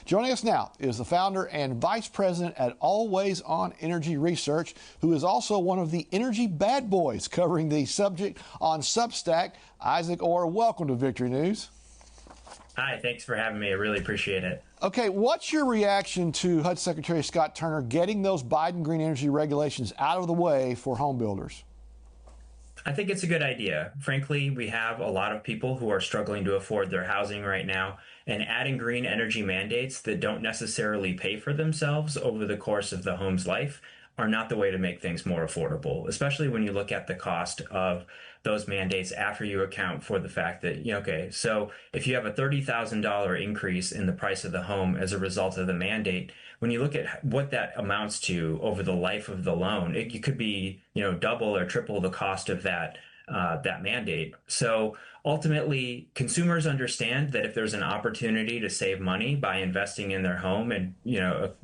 Joining us now is the founder and vice president at Always On Energy Research, who is also one of the energy bad boys covering the subject on Substack. Isaac Orr, welcome to Victory News. Hi, thanks for having me. I really appreciate it. Okay, what's your reaction to HUD Secretary Scott Turner getting those Biden green energy regulations out of the way for home builders? I think it's a good idea. Frankly, we have a lot of people who are struggling to afford their housing right now, and adding green energy mandates that don't necessarily pay for themselves over the course of the home's life are not the way to make things more affordable, especially when you look at the cost of those mandates after you account for the fact that, okay, so if you have a $30,000 increase in the price of the home as a result of the mandate, when you look at what that amounts to over the life of the loan, it could be, double or triple the cost of that mandate. So ultimately, consumers understand that if there's an opportunity to save money by investing in their home and,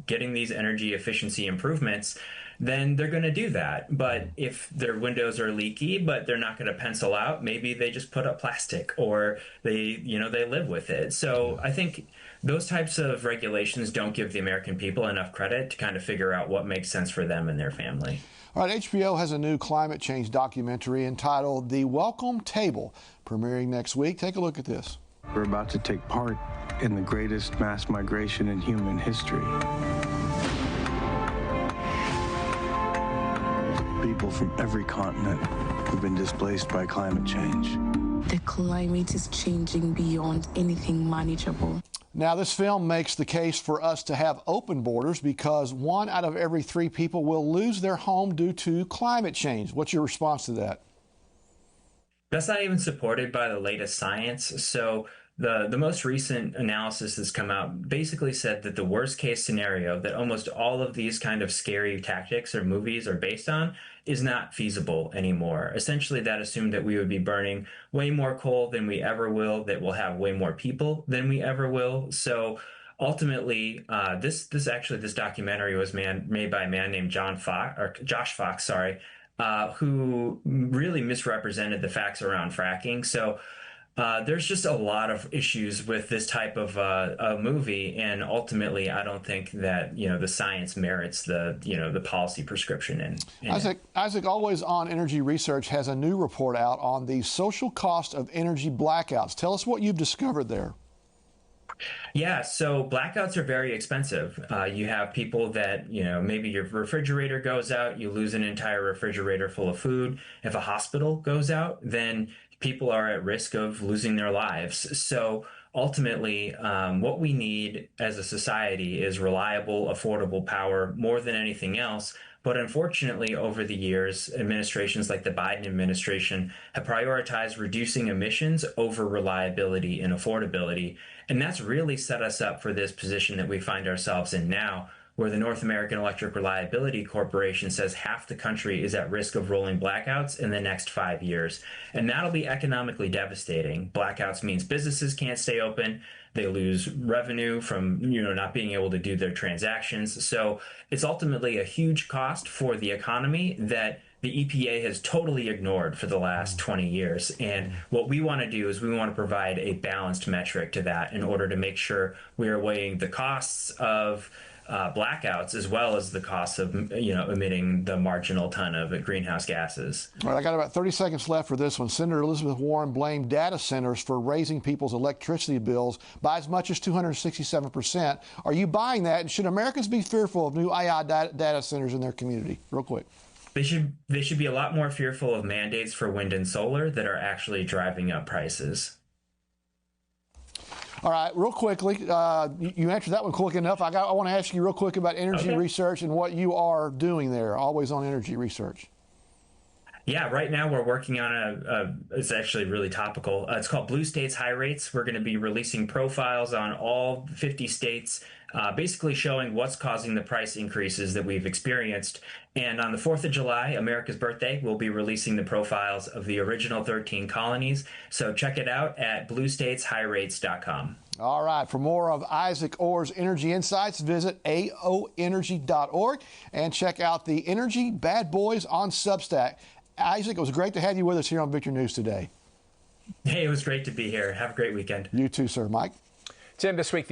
getting these energy efficiency improvements, then they're going to do that. But if their windows are leaky, but they're not going to pencil out, maybe they just put up plastic or they live with it. So I think those types of regulations don't give the American people enough credit to kind of figure out what makes sense for them and their family. All right, HBO has a new climate change documentary entitled The Welcome Table, premiering next week. Take a look at this. We're about to take part in the greatest mass migration in human history. People from every continent have been displaced by climate change. The climate is changing beyond anything manageable. Now, this film makes the case for us to have open borders because 1 out of every 3 people will lose their home due to climate change. What's your response to that? That's not even supported by the latest science. So the most recent analysis that's come out basically said that the worst case scenario that almost all of these kind of scary tactics or movies are based on is not feasible anymore. Essentially, that assumed that we would be burning way more coal than we ever will, that we'll have way more people than we ever will. So ultimately, this documentary was made by a man named Josh Fox, who really misrepresented the facts around fracking. So there's just a lot of issues with this type of a movie, and ultimately, I don't think that the science merits the policy prescription in Isaac, Always On Energy Research has a new report out on the social cost of energy blackouts. Tell us what you've discovered there. Yeah, so blackouts are very expensive. You have people that, maybe your refrigerator goes out, you lose an entire refrigerator full of food. If a hospital goes out, then people are at risk of losing their lives. So ultimately, what we need as a society is reliable, affordable power more than anything else. But unfortunately, over the years, administrations like the Biden administration have prioritized reducing emissions over reliability and affordability. And that's really set us up for this position that we find ourselves in now, where the North American Electric Reliability Corporation says half the country is at risk of rolling blackouts in the next 5 years. And that'll be economically devastating. Blackouts means businesses can't stay open. They lose revenue from, not being able to do their transactions. So it's ultimately a huge cost for the economy that the EPA has totally ignored for the last 20 years. And what we want to do is we want to provide a balanced metric to that in order to make sure we are weighing the costs of blackouts as well as the cost of emitting the marginal ton of greenhouse gases. All right, I got about 30 seconds left for this one. Senator Elizabeth Warren blamed data centers for raising people's electricity bills by as much as 267%. Are you buying that? And should Americans be fearful of new AI data centers in their community? Real quick. They should be a lot more fearful of mandates for wind and solar that are actually driving up prices. All right, real quickly, you answered that one quick enough. I want to ask you real quick about energy research and what you are doing there, Always On Energy Research. Yeah, right now we're working on it's actually really topical. It's called Blue States High Rates. We're going to be releasing profiles on all 50 states, basically showing what's causing the price increases that we've experienced. And on the 4th of July, America's birthday, we'll be releasing the profiles of the original 13 colonies. So check it out at bluestateshighrates.com. All right. For more of Isaac Orr's energy insights, visit aoenergy.org and check out the Energy Bad Boys on Substack. Isaac, it was great to have you with us here on Victory News today. Hey, it was great to be here. Have a great weekend. You too, sir. Mike? Tim, this week,